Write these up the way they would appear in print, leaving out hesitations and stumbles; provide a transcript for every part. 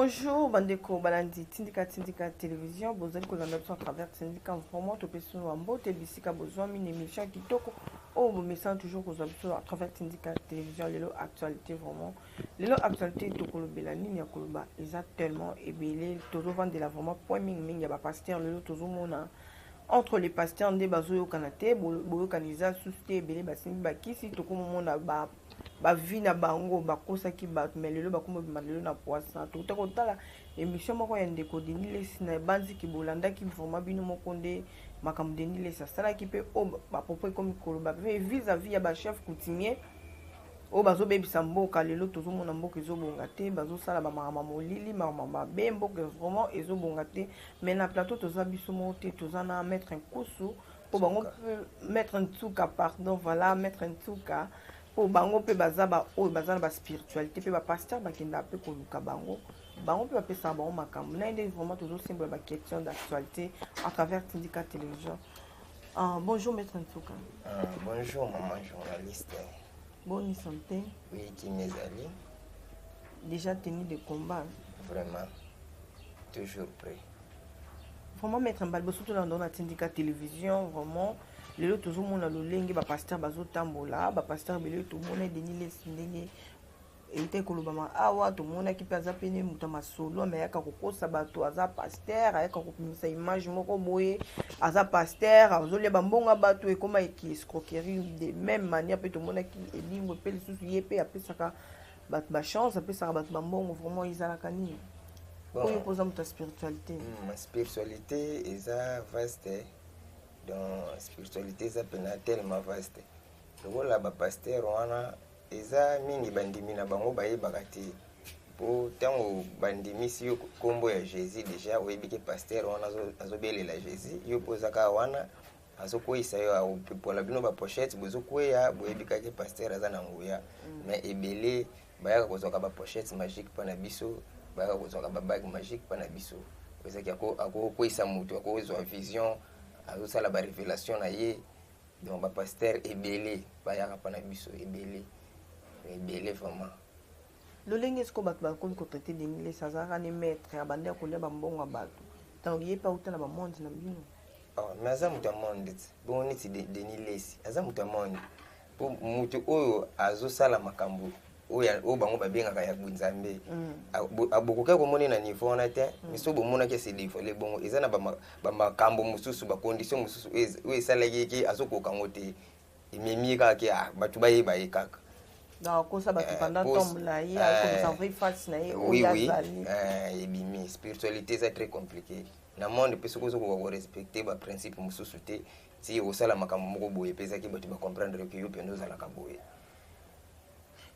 Bonjour, Bandeko Balandi, Tindika Télévision, Bozali Kozandatsu à travers Tindika, vraiment, Topesu Wambo, Tebisika Bozwan, une émission qui toque au message toujours à travers Tindika Télévision, Lelo Actualité, vraiment. Lelo Actualité, Tokolo Belani, Nyakoloba, ils ont tellement ébélé, Tozo Vandela, vraiment, point ming, Yaba Pasteur, Lelo Tozo Mona. Entre les pasteurs de Bazoyo Kanate, Boyo Kaniza, Souste, Belé, Bassin, Bakisi, Toko Mona, vie na bango bakosa ki ba melelo bakombo malelo na poisson to ta kotala émission moko ya ndeko denile sina banzi ki bolanda ki vraiment bino moko nde makambo denile sa sala ki pe o ba popo comme koloba vis-à-vis ya ba chef coutumier o bazo bebisa mboka lelo tozo mona mboka ezobonga te bazo sala ba mama molili mama be mboka vraiment ezobonga te mais na plateau toza biso mo te toza na mettre un kusu po bango mettre un tsuka pardon voilà mettre un tsuka po bango pe bazaba o bazana ba spiritualité pe ba pasteur bakenda pe koluka bango pe ba pesa bango makambo na inde vraiment toujours simple ba question d'actualité à travers Tindika Télévision. Bonjour maître Ntsuka. Bonjour maman journaliste. Bonne santé. Oui, qui m'est allé. Déjà tenu de combat. Vraiment, toujours prêt. Vraiment maître Mbalbo surtout dans la Tindika Télévision vraiment. Lelo tozo mona lolenge ba pasteur bazo tambola ba pasteur bele to mona denile sindenge ete kolobama awa to mona ki paza pene muta masolo mais yaka kokosa bato aza pasteur ayaka kopimisa image moko boye aza pasteur azolia bambonga bato e koma ki escroquerie de même manière pe to mona ki elingo pe lisusu yepe apesaka bato ba chance apesaka bato bambongo vraiment izalaka nini oyo poza muta spiritualité ma spiritualité eza vaste. Donc spiritualité ça pena tellement vaste. Le là ba pasteur wana eza mingi bandimi na bango baye bakati. Po tango bandimi si yo kombo ya Jésus déjà oyebike pasteur wana azobelela Jésus yo pozaka wana azokoisa yo pour bino ba pochette bozokoya boyebika ke pasteur aza na nguya mais ebele bayaka kozoka ba pochette magique pana biso bayaka kozoka ba bague magique pana biso. Ozaki ako koisa mutu ako zo vision azosala ba révélation na ye donc ba pasteur ebele bayaka pana biso ebele vraiment lolenge sko bato bakomi kotraité de mille sazara ne maître ya bande kolia bambongo bato donc ye pa utana ba monde na bino mais aza mutu monde bon neti Denis Lesi aza mutu monde po mutu oyo azosala makambo o bango babengaka ya bunzambe abokoka komoni na niveau wana te miso bomonaki se dévoiler bongo eza na ba makambo mususu ba condition mususu o esalaki ki azokoka ngo te ememi kaka bato bayeba ye kaka donc kosa bato pendant tombola ye comme ça vrai face na ye o yazali ebimi spiritualité c'est très compliqué na monde pe soko ko respecter ba principe mususu te si osala makambo moko boye pezaki bato ba comprendre que yo pendo zala ka boye.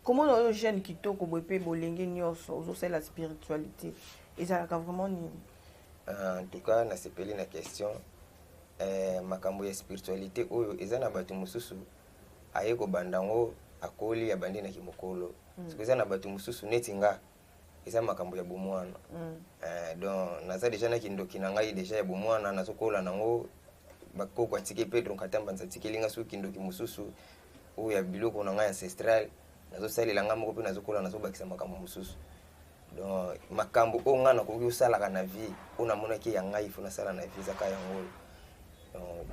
Comment les jeunes qui toquent au BP bolenge nyonso c'est la spiritualité et ça a vraiment ni en tout cas na sepeli na question makambo ya spiritualité oyo ezana bato mususu ayeko bandango akoli ya bandi na kimokolo parce que ezana bato mususu netinga eza makambo ya bomwana donc naza déjà na kindoki na ngai déjà ya bomwana nazokola nango bakoko atike Pedro Katamba nzatikelinga su kindoki mususu oyo ya biloko na ngai ancestral nazosalela nga moko pe nazokola nazobakisa makambo mususu donc makambo o nga nakoki osalaka na vie ona monaki ya ngai fona sala na vie zaka yango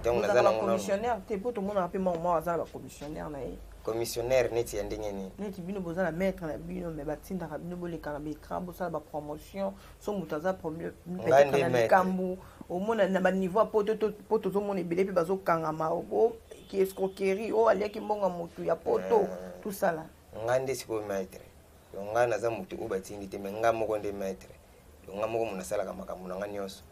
donc naza na commissionnaire te poto mona pe mama azala ba commissionnaire na ye commissionnaire neti ya ndenge ni neti bino bozala maître na bino mais batinda ka bino boleka na écran bosala ba promotion so mutaza problème peut-être na kambu au mona na ba niveau poto zo mona ebele pe bazokangama o ki escroquerie o aliaki mbonga mutu ya poto tout ça là ngande siko maître nga naza mutu o batindi te mais nga moko nde maître nga moko mona sala ka makambo na nga nyonso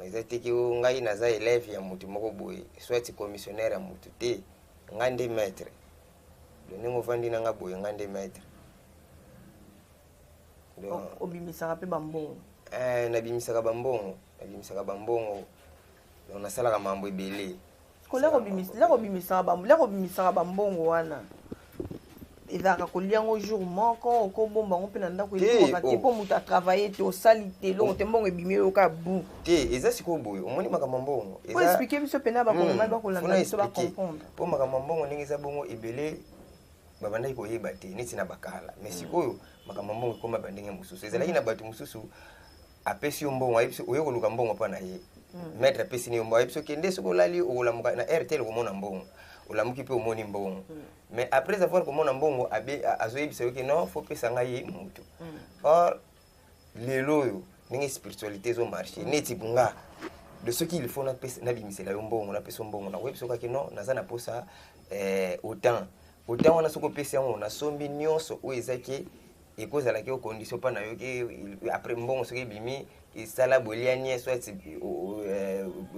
ezatiki ngai naza élève ya mutu moko boye soit commissionnaire ya mutu te nga nde maître ndenge vandi na nga boye nga nde maître donc obimisaka pe bambongo nabimisaka bambongo donc nasalaka mambo ebele kola kobimisaka bambongo wana ezaka koliango jour moko okobomba ngo pe na ndako ezaka te po mutu atravaille te osali te longo te mbongo ebimi oyoka bu te eza sikoyo boye omoni makambo mbongo po expliquer biso pena bakongomani bakolanda biso bacomprendre po makambo mbongo ndenge eza bongo ebele babandaki koyeba te neti na bakala mais sikoyo makambo mbongo ekoma bandenge mosusu ezalaki na bato mosusu apesi yo mbongo ayebisi oyo koluka mbongo mpa na ye maître apesi ni yo mbongo ayebisi okende soki olali okolamuka na RTL komona mbongo olamuki mpe omoni mbongo mais après avoir komona mbongo azoyebisa yo ke non faut pesa ngai ye motu or lelo oyo ndenge spiritualité ezomarche neti nga de ce qu'il faut nabimisela yo mbongo napesa mbongo nakoyebisa okaki non naza na posa autant wana soki opesi yango nasombi nyonso oyo ezaki ekozalaki ocondition mpa na yo ke après mbongo soki ebimi esala bolianie soit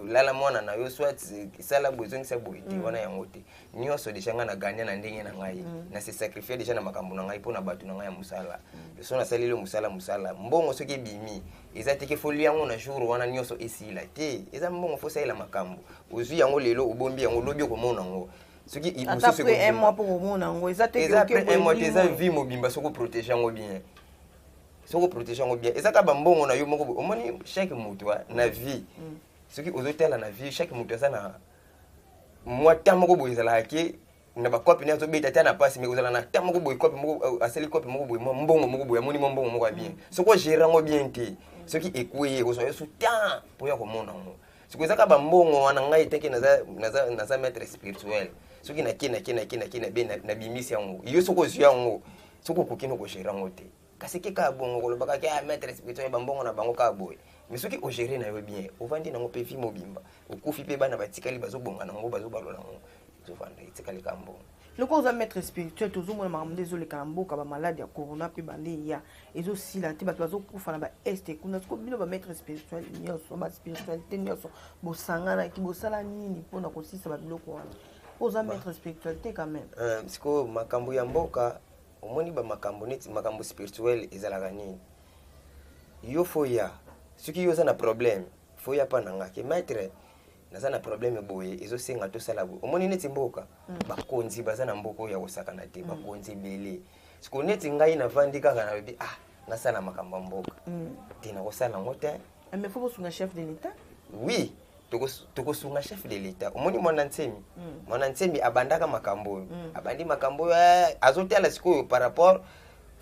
lala mwana na yo soit esala bozongisa boye te wana yango te nyonso deja ngai na gagné na ndenge na ngai na se sacrifier deja na makambo na ngai mpo na bato na ngai ya mosala so nasaleli yo mosala mbongo soki ebimi eza teke folia yango na jour wana nyonso esila te eza mbongo fo salela makambo ozwi yango lelo obombi yango lobi okomona yango soki imususu après un mois pour komona yango eza teke un mois eza vie mobimba soko protéger yango bien soko protéger yango bien eza ka bambongo na yo moko omoni chaque moto na vie soki ozotala na vie chaque moto aza na mwa temps moko boye ezalaka ke na bakope ne azobeta te na pasi mais ozala na temps moko boye kope moko asali kope moko boye mbongo moko boye amoni mbongo moko ya bien soko ogérer yango bien te soki ekweye kozwa yo su temps mpo ya komona yango soki eza ka bambongo wana ngai teke naza maître spirituel soki nakena be nabimisi yango yo soko ozwi yango soko okoki na kogérer yango te kasi ke kaka bongo kolobaka ke maître spirituel bambongo na bango kaka boye mais soki ogérer na yo bien ovandi nango mpe vi mobimba okufi mpe bana batikali bazobonga nango bazobalola yango ezovanda etikali ka mbongo loko oza maître spirituel tozomona makambo nde ezoleka na mboka bamaladi ya corona mpe bande ya ezosila te bato bazokufa na baeste kuna siko bino bamaître spirituel nyonso baspiritualité nyonso bosanganaki bosala nini mpona kosisa babiloko wana oza maître spiritualité quand même siko makambo ya mboka omoni bamakambo neti makambo spirituel ezalaka nini yo foya soki yo oza na problème foya mpa na nga ke maître naza na problème boye ezosenga tosala boye omoni neti mboka bakonzi baza na mboka oyo ya kosakana te bakonzi ebele siko neti ngai navandi kaka na lobi nasala makambo ya mboka te nakosala yango te mais faut bosunga chef de l'état oui tokosunga chef de l'état omoni mwana ntsemi abandaka makambo oyo abandi makambo oyo azotala sikoyo par rapport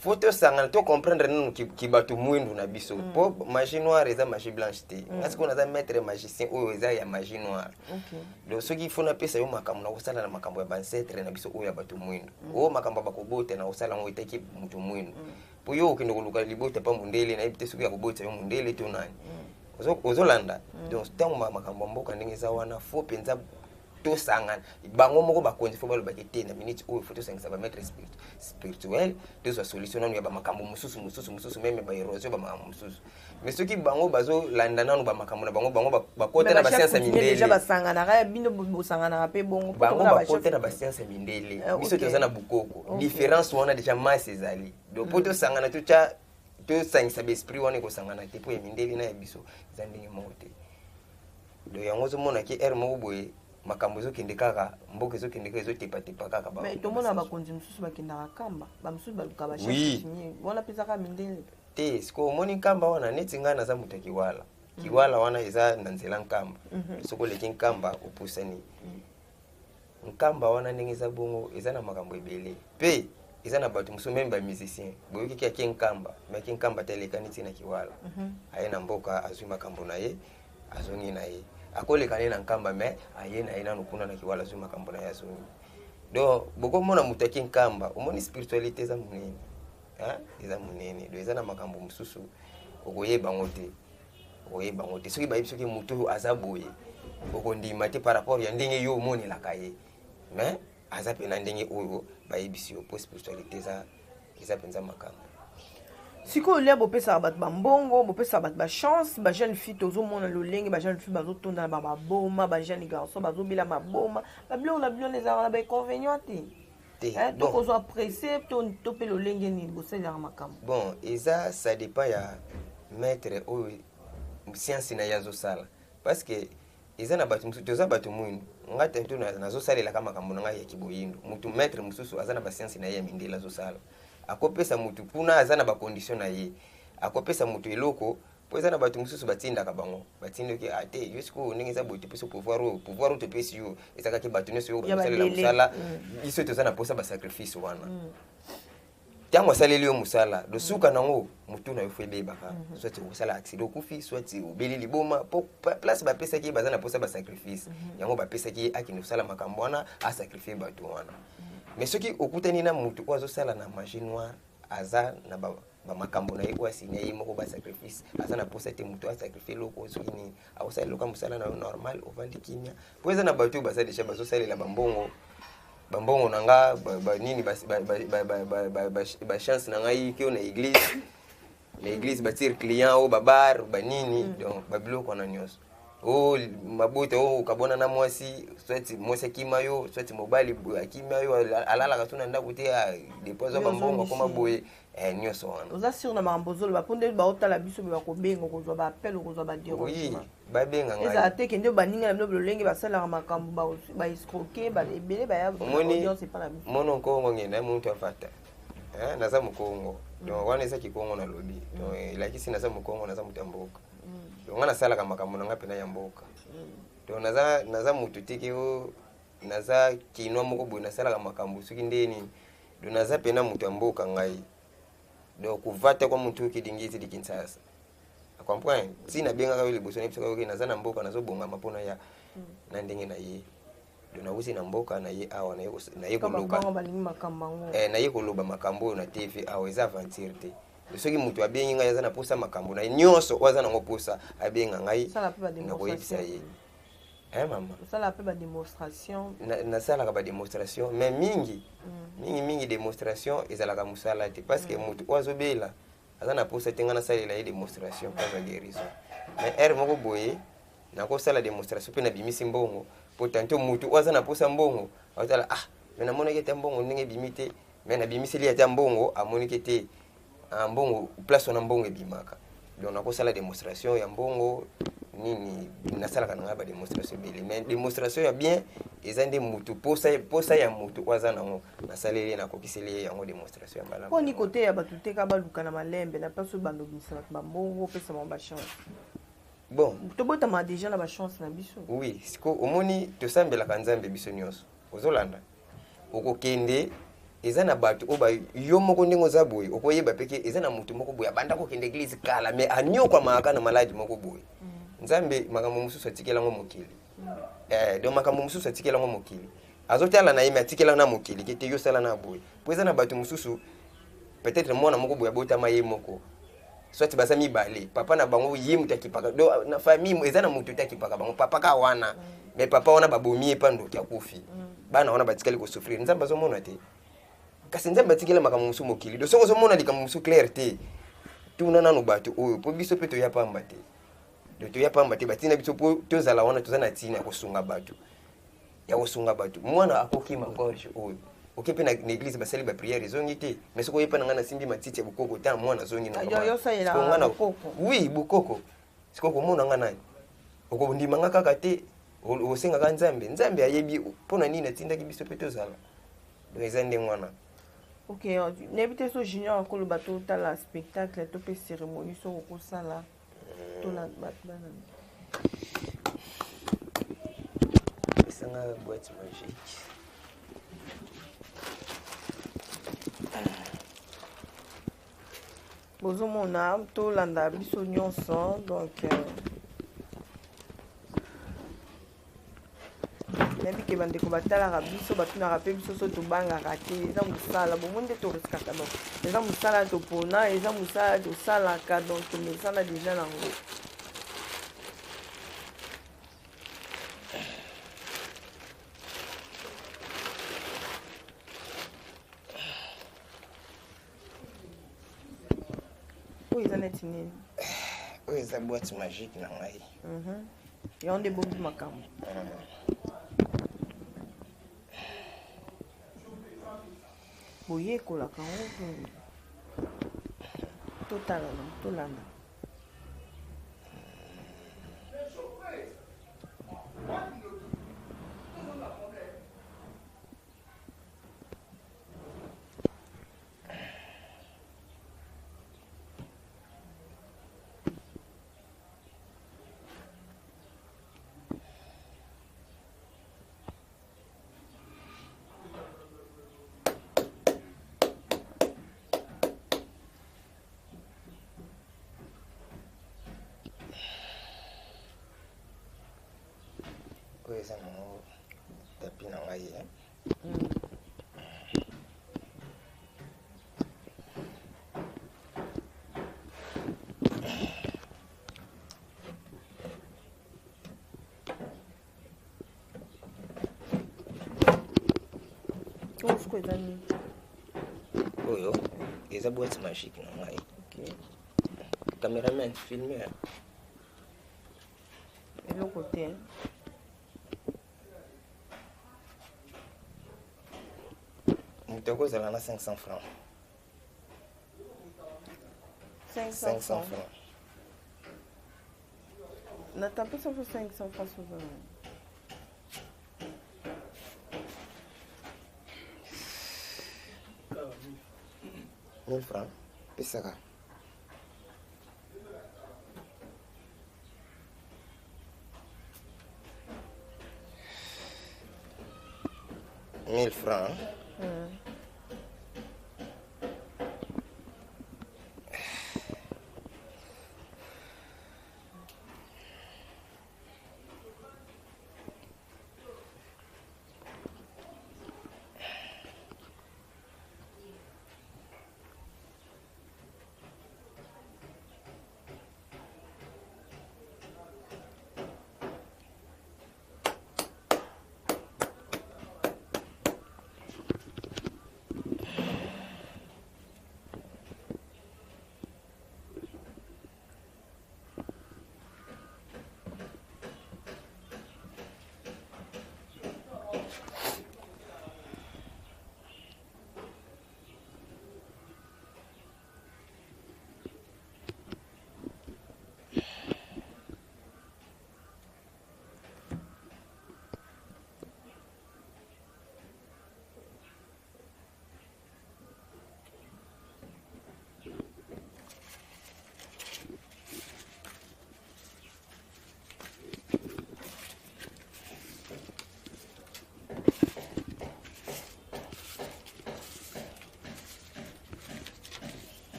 faut tosangana to comprendre nanu kibato mwindu na biso po magie noire eza magie blanche te ngasi ko naza maître magicien oyo eza ya magie noire donc soki faut napesa yo makambo na kosala na makambo ya bancetre na biso oyo ya bato mwindu oyo makambo bakobota na kosala ngo etaki mutu mwindu po yo okende koluka libota pa mundele na ebite soki ya kobota yo mundele to nani ozolanda donc ntango makambo mboka ndenge eza wana fo mpenza tosangana bango moko bakonzi fo balobaki te na minute oyo fo tosangisa bamaître spirituel tozwa solution nanu ya bamakambo mosusu meme baérosion bamakambo mosusu mais soki bango bazolanda nanu bamakambo na bango bakota na basianse ya mindele basanganaka bino bosanganaka mpe bongo bango bakota na basianse ya mindele biso toza na bukoko différence wana deja masse ezali donc po tosangana tosangisa baesprit wana ekosangana te po ya mindele na ya biso eza ndenge moko te donc yango ozomona ke ere moko boye makambo ezokende kaka mboka ezokende kaka ezotepatepa kaka mais tomona bakonzi mosusu bakendaka kamba bamosusu baluka bachef wana mpezaka mindele te siko omoni nkamba wana neti ngai naza moto ya kiwala wana eza na nzela nkamba soki oleki nkamba opusani nkamba wana ndenge eza bongo eza na makambo ebele mpe eza na bato mosusu meme bamusicien boyokiki ake nkamba me ake nkamba te eleka neti na kiwala aye na mboka azwi makambo na ye azongi na ye akoleka ne na nkamba me aye na ye nanu kuna na kiwala azwi makambo na ye azongi donc bokomona moto ake nkamba omoni spiritualité eza monene eza monene donc eza na makambo mosusu okoyeba yango te soki bayebi soki moto oyo aza boye okondima te par rapport ya ndenge yo omonelaka ye mais aza mpe na ndenge oyo bayebisi yo po spiritualité eza mpenza makambo sikoyo lia bopesaka bato bambongo bopesaka bato bachance bajeune fille tozomona lolenge bajeune fille bazotondana bamaboma bajeune garçon bazobela maboma babiloko na biloko ezalaka na bainconvénient te tokozwa presse to mpe lolenge nini bosalelaka makambo bon eza ça dépend ya maître oyo science na ye azosala parce que eza na bato mosusu toza bato mwindu nga tento nazosalelaka makambo na ngai ya kiboyindu mutu maître mosusu aza na basiansi na ye ya mindele azosala akopesa mutu kuna aza na bacondition na ye akopesa mutu eloko po eza na bato mosusu batindaka bango batindoki ate yo sikoyo ndenge eza boye topesi pouvoir oyo topesi yo ezakaki bato nyonso oyo bazosalela mosala biso toza na mposa basacrifice wana ntango asaleli yo mosala losuka nango motu na yo fo ebebaka soit okosala accident okufi soit obeli liboma po place bapesaki ye baza na mposa basacrifice yango bapesaki ye akende kosala makambo wana asacrifie bato wana mais soki okutani na motu oyo azosala na magie noire aza na bamakambo na ye oyo asinya ye moko basacrifice aza na mposa te motu asacrifie eloko soki nini akosala eloko ya mosala na yo normal ovandi kimia po eza na bato oyo baza deja bazosalela bambongo na nga nini bachance na ngai keo na église batire client oyo babar banini donc babiloko wana nyonso o mabota oyo okabona na mwasi soit mwasi akima yo soit mobali akima yo alalaka tu na ndako te depose bambongo akoma boye nyonso wana oza sur na makambo ozoloba mpo nde baotala biso mpe bakobenga okozwa baapele okozwa oui babenga ngai ezala te kende baninga na bino lolenge basalaka makambo baescroke ebele bayaaudience epa na biso mono nkongo ngenda muntu afata naza mokongo donc wana eza kikongo nalobi donc elakisi naza mokongo naza moto ya mboka donc nga nasalaka makambo na nga mpena ya mboka donc naza motu teke oyo naza kinwa moko boye nasalaka makambo soki ndeni donc naza mpena moto ya mboka ngai donc kuvata kwa motu okidingiti di Kinshasa comprendre si nabengaka yo liboso na biso oke naza na mboka nazobongama mpona ya na ndenge na ye donc nausi na mboka na ye awa naye koloba makambo oyo na tv awa eza aventure te soki motu abengi ngai aza na posa makambo na ye nyonso oyo aza nango posa abenga ngai nakoyebisa ye mama nasalaka bademonstration mais mingi demonstration ezalaka mosala te parce que motu oyo azobela aza na posa te nga nasalela ye demonstration mpo aza guérison mais ere moko boye nakosala demonstration mpe nabimisi mbongo po tanto motu oyo aza na posa mbongo azotala me namonaki ete mbongo ndenge ebimi te me nabimiseli ata mbongo amoniki te mbongo place wana mbongo ebimaka donc nakosala demonstration ya mbongo nini nasalaka na ngai bademonstration ebele mais demonstration ya bien eza nde motu posa ya motu oyo aza nango nasaleli ye nakokiseli ye yango demonstration ya malamu mponi kote ya bato teka baluka na malembe na place oyo bandobimisa bato bambongo opesa bango bachance bon tobotama déjà na bachance na biso oui siko omoni tosambelaka nzambe biso nyonso ozolanda okokende eza na bato oyo yo moko ndenge oza boye okoyeba peke eza na motu moko boye abanda kokende eglise kala mais anyokwamaka na maladi moko boye nzambe makambo mosusu atikelango mokili donc makambo mosusu atikelango mokili azotala na ye me atikela na mokili kete yosala na boye po eza na bato mosusu peut-être mwana moko boye abotama ye moko soit baza mibale papa na bango ye moto akipaka donc na famille eza na moto te akipaka bango papa ka wana mais papa wana babomi ye pa ndoki akufi bana wana batikali kosouffrir nzambe azomona te kasi nzambe atikela makambo mosusu mokili donc soki ozomona likambo mosusu clair te tuna nano bato oyo po biso mpe toya pamba te donc toya pamba te batina biso po tozala wana toza na ntina ya kosunga bato mwana akokima gorge oyo oke mpe na église basali bapriere ezongi te mais soki oyepa na ngai nasimbi matiti ya bokoko ta mwana azongi oui bokoko sikoyo komona nga nani okondimanga kaka te osengaka nzambe ayebi mpona nini atindaki biso mpe tozala donc eza ndenge wana ok nayebi te so junior akoloba totala spectacle to mpe cérémonie soko okosala tolanda bato bana esanga boîte magique bozomona tolanda biso nyonso donc nayebi ke bandeko batalaka biso batunaka mpe biso so tobangaka te eza mosala bomoi nde toriskaka donc eza mosala topona eza mosala tosalaka donc tomesana deja nango oyo eza neti nini oyo eza boîte magique na ngai yango nde bongi makambo boyekolaka ngo tolanda oyo eza nango tapi na ngai oyo eza boîte magique na ngai. Cameraman filmer eloko te moto akozala na 500 francs 500 francs natapesa po 500 francs sozala 1000 francs pesaka 1000 francs.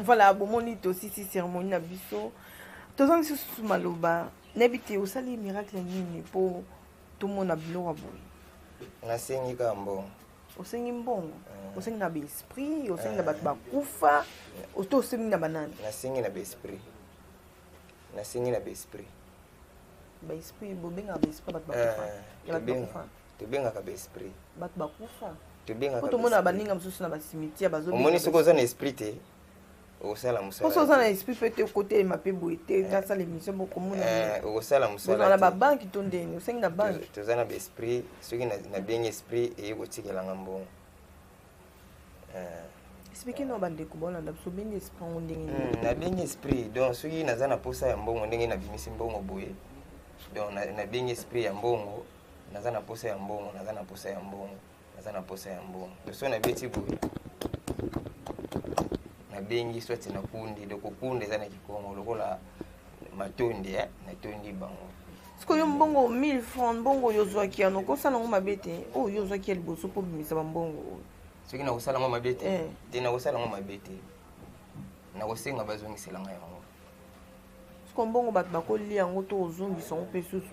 voilà bomoni tosisi cérémonie na biso tozangi susu maloba nayebi te osali miracle nini mpo tomona biloko boye nasengi kaka mbongo osengi mbongo osengi na baesprit osengi na bato bakufa to osengi na banani nasengi na baesprit baesprit bobengaka baesprit bato bakufa tobengaka baesprit bato bakufa po tomona baninga mosusu na basimitiere omoni soki oza na esprit te okosala mosala poso oza na esprit mpe te kotelema mpe boye te tasala émission bokomona okosala mosala na babanki to ndeni osengi na banki toza na baesprit soki nabengi esprit eye kotikelanga mbongo explike no bandeko bolanda biso obengi esprit yango ndenge nabengi esprit donc soki naza na posa ya mbongo ndenge nabimisi mbongo boye donc nabengi esprit ya mbongo naza na posa ya mbongo naza na posa ya mbongo so nabeti boye nabengi swati nakundi dokokunda eza na kikongo lokola matondi natondi bango sikoyo mbongo 1000 francs mbongo oyo ozwaki ano okosala yango mabe te oyo ozwaki ya liboso mpo bimisa bambongo oyo soki nakosala yango mabe te nakosala yango mabe te nakosenga bazongiselanga yango siko mbongo bato bakolia yango to ozongisa yango mpe susu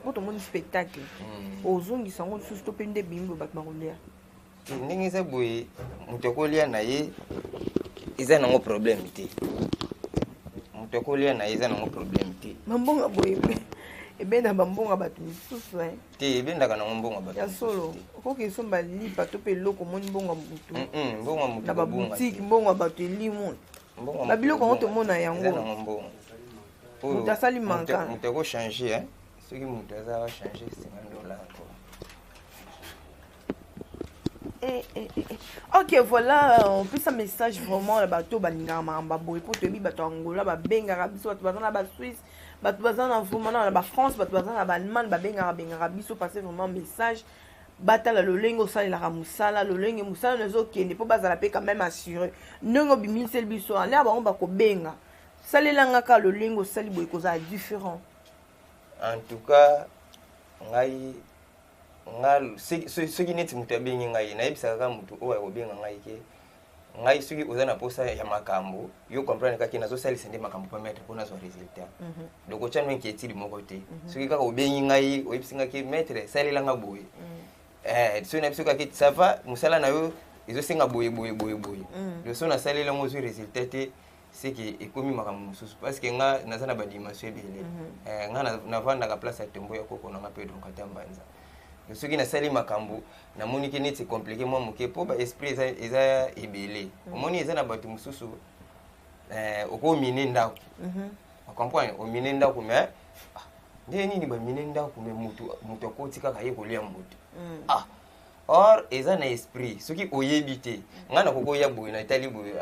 po tomoni spectacle ozongisa yango lisusu to mpe nde bimbo bato bakolia ndenge eza boye moto akolia na ye eza nango problème te moto akolia na ye eza nango problème te bambongo boye ebenda bambongo bato misusu te ebendaka nango mbongo bato ya solo okoki esomba lipa to mpe eloko omoni mbongo ya mutu mbongo na baboutique mbongo ya bato elimu babiloko yango tomona yango moto asali manka moto akochange soki moto aza achange $50 ok voilà on peut ça message vraiment la bateau balingaka makambo boye po toyebi bato ya angola babengaka biso bato baza na baswisse bato baza na vraiment na bafrance bato baza na baallemagne bengaka biso parce vraiment message batala lolenge osalelaka mosala lolenge mosala nezokende mpo bazala mpe quand même assuré ndenge obimiseli biso ane bango bakobenga salelanga kaka lolenge osali boye kozala différent. En tout cas ngai soki neti moto abengi ngai nayebisaka kaka moto oyo akobenga ngai ke ngai soki oza na posa ya makambo yo comprendre kaka nazosalisa nde makambo pa maître mpo nazwa résultat donc otya no inquiétude moko te soki kaka obengi ngai oyebisi ngai ke maître salelanga boye soki na biso kaka ça va mosala na yo ezosenga boye so nasalela yango ozwi résultat te seke ekomi makambo mosusu parce que nga naza na badimension ebele nga navandaka place ya tembo ya koko nanga mpe donc ata mbanza soki nasali makambo namoni ke neti compliqué mwa moke mpo baesprit eza ebele omoni eza na bato mosusu okomine ndako ocomprendre omine ndako mais nde nini bamine ndako mais moto akoti kaka ye kolia moto or eza na esprit soki oyebi te nga nakokoya boye natali boye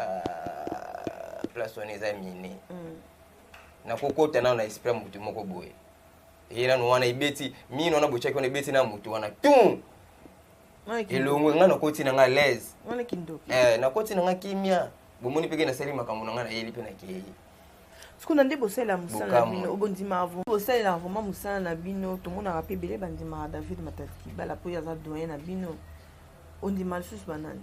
place wana eza mine nakokota nao na esprit ya moto moko boye nano wana ebeti mino wana bochaki wana ebeti na moto wana tum elongwe nga nakoti na nga lese nakoti na nga kimia bomoni peke nasali makambo na nga nayeli mpe nakei sikuna nde bosalela mosala na bino obondima avo bosalela vraiment mosala na bino tomonaka mpe ebele bandimaka David Matadi Kibala mpo aza doyen na bino ondima lisusu banani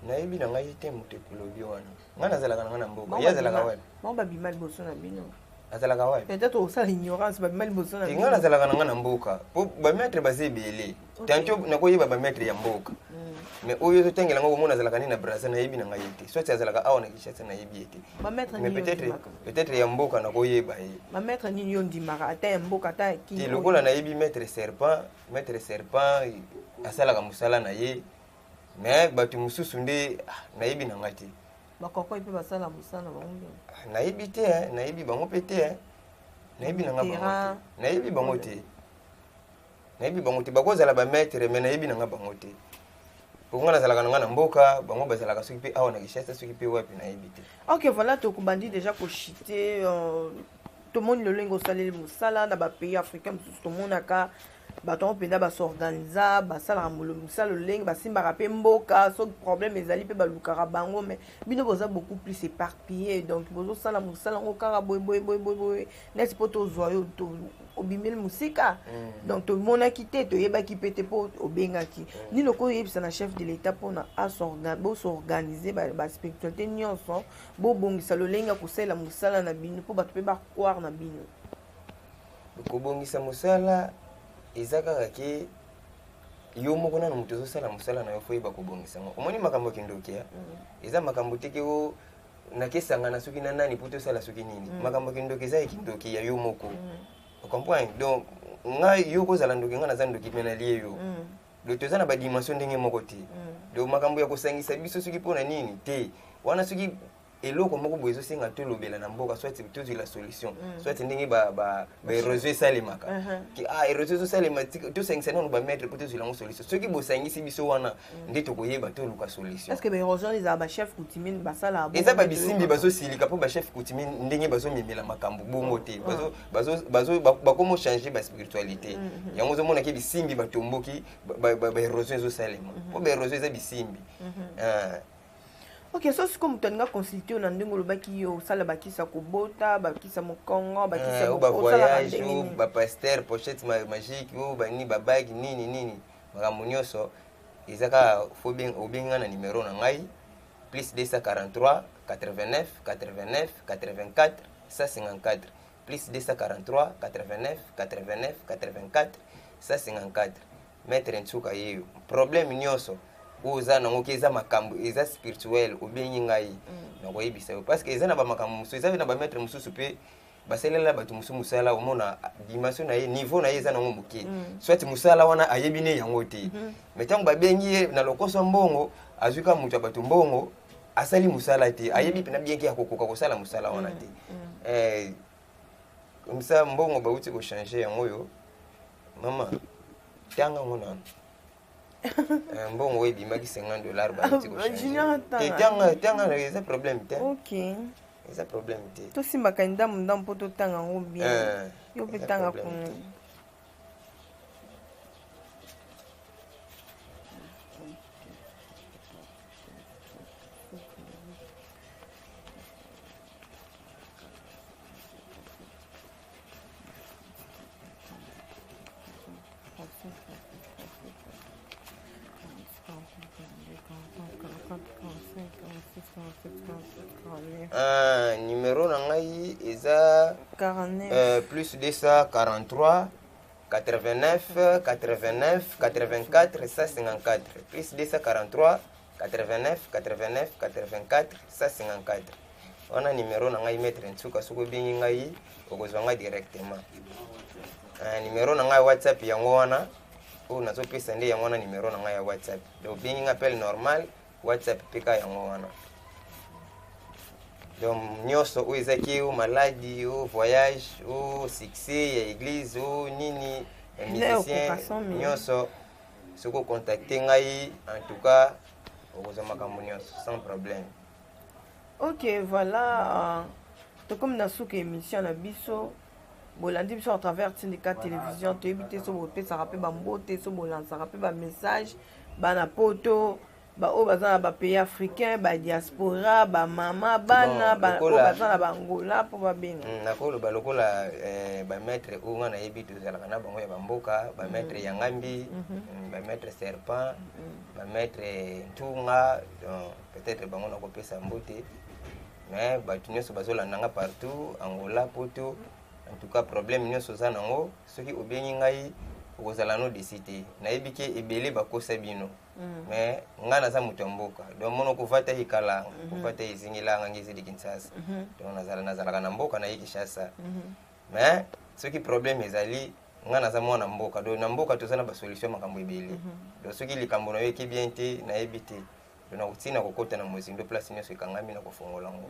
nayebi na ngai te moto ekolobi wana nga nazalaka na nga na mboka ye azalaka wana bango babima liboso na bino azalaka wapi peut-être osala ignorance babima liboso na bino nga nazalaka na nga na mboka po bamaître baza ebele tantio nakoyeba bamaître ya mboka mais oyo totengela ngo bomona azalaka nini na Brazza nayebi na ngai te soit azalaka awa na Kinshasa nayebi ye te mais peut-être ya mboka nakoyeba ye bamaître nini yo ndimaka ata ya mboka ata ya kini lokola nayebi maître serpent asalaka mosala na ye mais bato mosusu nde nayebi na ngai te bakoko mpe basala mosala bango nayebi te nayebi bango mpe te nayebi na nga nayebi bango te bakozala bamaître mais nayebi na nga bango te nga nazalaka na nga na mboka bango bazalaka soki mpe awa na Kinshasa soki mpe wapi nayebi te. Ok, voilà tokobandi déjà kochite tomoni lolenge osaleli mosala na bapays africain mosusu tomonaka bato yango mpenza basorganiza basalaka mosala lolenge basimbaka mpe mboka soki problème ezali mpe balukaka bango mais bino boza beaucoup plus éparpillé donc bozosala mosala yango kaka boye neti mpo tozwa yo obimeli mosika donc tomonaki te toyebaki mpe te mpo obengaki nini okoyebisa na chef de l'état mpona bosorganize baspiritualité nyonso bobongisa lolenge ya kosalela mosala na bino mpo bato mpe bakware na bino kobongisa mosala eza kaka ke yo moko nano moto ozosala mosala na yo fo yeba kobongisa ngo omoni makambo kindokia eza makambo teke o nakesangana soki na nani mpo tosala soki nini makambo kindoki eza ekindoki ya yo moko ocomprendre donc ngai yo kozala ndoki nga naza ndoki mpe nalie yo donc toza na badimension ndenge moko te donc makambo ya kosangisa biso soki mpo na nini te wana soki eloko moko boye ezosenga tolobela na mboka soit tozwi la solution soit ndenge baérosion esalemaka érosion ezosalema tosangisa nano bamaître mpo tozwi lango solution soki bosangisi biso wana nde tokoyeba toluka solution. Est-ce que baérosion ezala bachef coutumier basala eza babisimbi bazosilika mpo bachef coutumier ndenge bazomemela makambo bongo te bakomo changer baspiritualité yango ozomonaki bisimbi batomboki baérosion ezosalema mpo baérosion eza bisimbi. Ok, so siko moto alinga consulter na ndenge olobaki yo osala bakisa kobota bakisa mokongo bakisa voyage bapaster pochette magique o bani babagi nini makambo nyonso eza kaka fo obenga na numero na ngai plus 243 89 89 84 154 plus 243 89 89 84 154 maître Ntsuka yeyo problème nyonso oza nango ke eza makambo eza spirituel obengi ngai nakoyebisa yo parce que eza na bamakambo mosusu eza na bamaître mosusu mpe basalela bato mosusu mosala omona dimension na ye niveau na ye eza nango moke soit mosala wana ayebi ne yango te mais ntango babengi ye na lokoso mbongo azwi ka moto ya bato mbongo asali mosala te ayebi mpena bienke ya kokoka kosala mosala wana te komisa mbongo bauti kochange yango oyo mama tanga ngo nano mbongo ebimaki $50 bauti kochange tanga eza problème te. Ok, eza problème te tosimbaka ndambo mpo totanga yango bien yo mpe tanga kuna Numéro na ngai eza 49 plus 243 89 89 84 154 plus 243 89 89 84 154. Wana numéro na ngai mettre nsuka soko bingi ngai okozwa ngai directement. Numéro na ngai WhatsApp yango wana o nazopesa nde yango wana numéro na ngai ya WhatsApp. Donc bingi nga appel normal WhatsApp pika yango wana. Donc nyonso o ezaki o maladie o voyage o succès ya église o nini musicien nyonso soko contacter ngai en tout cas okozwa makambo nyonso sans problème. Ok, voilà. Donc comme dans cette émission na biso bolandi biso à travers syndicat télévision to éviter so bope ça rappelle ba mbote so bolancer ça rappelle ba message bana poto ba o bazana ba pays africain ba diaspora ba mama bana ba o bazana ba Angola po ba benga nakolo ba lokola ba maître o ngana yebitu zala kana bango ya bamboka ba maître ya ngambi ba maître serpent ba maître ntunga peut-être bango na kopesa mbote mais ba tunyoso bazolanda nga partout Angola poto. En tout cas problème nyonso za nango soki obengi ngai okozala no décider nayebi ke ebele bakosa bino mais nga naza moto mboka donc mono kuvata hikala kuvata izingilanga ngezi de Kinshasa donc nazala na mboka na Kinshasa mais soki problème ezali nga naza mwana mboka donc na mboka tozana ba solution makambo ebele donc soki likambo na yeki bien te nayebi te donc na kutina kokota na mozindo place nyonso ekangami na kofongola ngo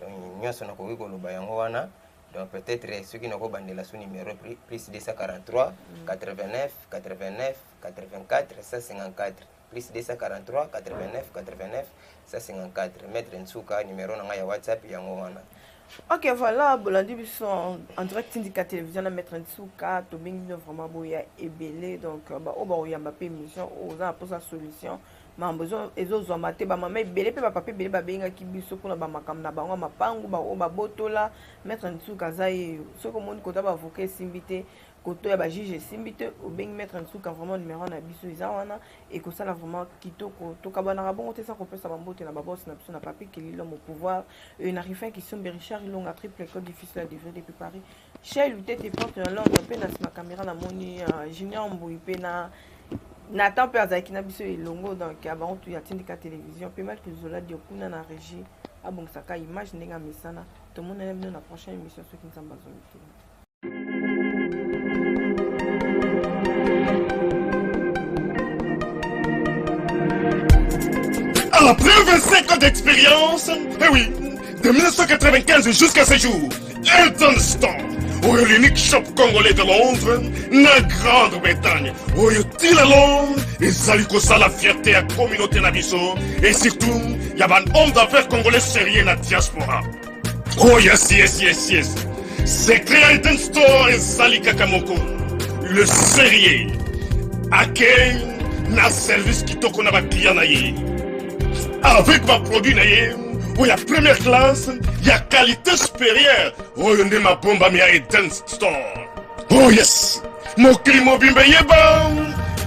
donc nyonso na koki koloba yango wana. Donc peut-être ceux qui n'ont pas bandé la sous numéro plus 243 89 89 84 154 plus 243 89 89 154 mettre Nsuka numéro na ya WhatsApp yango wana. Ok, voilà, bolandi biso en direct syndicat télévision na mettre Nsuka to bingi vraiment boya ebele donc ba o ba oyamba pe mission oza pour sa solution. Ma besoin ezo mate ba mama ebele pe ba papa ebele ba benga ki biso pona ba makam na bango mapangu ba o ba botola mettre Nsuka zaye soko moni kota ba avocat simbité koto ya ba juge simbité o bengi mettre Nsuka vraiment numéro na biso eza wana et ko sala vraiment kitoko to ka bana bongo te sa ko pesa ba mbote na ba boss na biso na papi ki lilo mo pouvoir une arrivée qui sont Richard Ilonga triple code difficile à devrer depuis Paris chez lui tete porte na Londres pe na ma caméra na moni Junior Mbouy pe na Nathan pe azaki na biso elongo donc avant tout ya tindika télévision pe mal que zola di okuna na régie abong saka image ndenga misana to mona na bino na prochaine émission ceux qui nzamba zomite. Après 25 ans d'expérience, eh oui, de 1995 jusqu'à ce jour, Elton Store, l'unique shop congolais de Londres, na Grande-Bretagne, où il la Londres, et saliko ça la fierté à la communauté nabiso, et surtout, il y a un homme d'affaires congolais sérieux dans la diaspora. Oh yes, yes, yes, yes. C'est créé Elton Store et Salika Kamoko, le sérieux, accueil, na service qui toko na ba client na ye. Avec ma produit naye, où il y a première classe, il y a qualité supérieure. Oh, il y a ma bombe à Eden Store. Oh yes, mon climat bimbe yeba.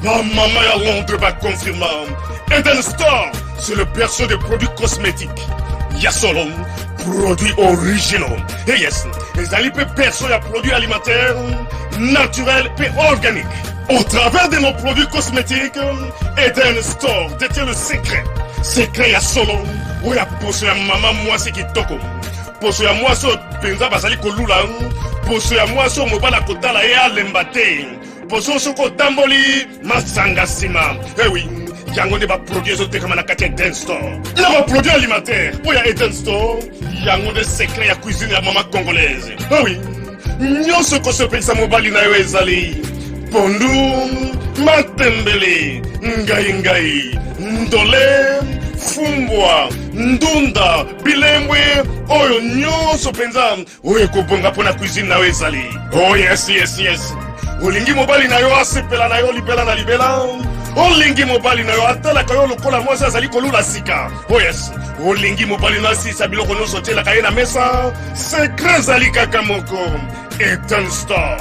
Ma maman à Londres va confirmer. Eden Store, c'est le berceau des produits cosmétiques. Il y a solo, produits originaux. Et yes, les alipes perso et produits alimentaires, naturels et organiques. Au travers de nos produits cosmétiques, Eden Store détient le secret. Secret ya solo, où ya poso ya maman moi c'est qui toko. Poso ya moi so penza basali kolula, poso ya moi so mobala kotala ya lembate. Poso so kotamboli masanga sima. Eh oui, yango ne ba produit so tekama na kati Eden Store. Na ba produit alimentaire, où ya Eden Store, yango de secret ya cuisine ya maman congolaise. Eh oui, nyonso ko so pensa mobali na yo ezali. Pondu, matembele, ngai, ndole, fumbwa, ndunda, bilembwe, oyo nyonso penza, oyo kobonga pona cuisine na ezali. Oh yes, yes, yes. Olingi mobali na yo asepela na yo libela na libela. Olingi mobali na yo atala kayo lokola mwasi azali kolula sika. Oh yes. Olingi mobali na sisa biloko nyonso tela kaye na mesa. Secret zali kaka moko. Eden Store.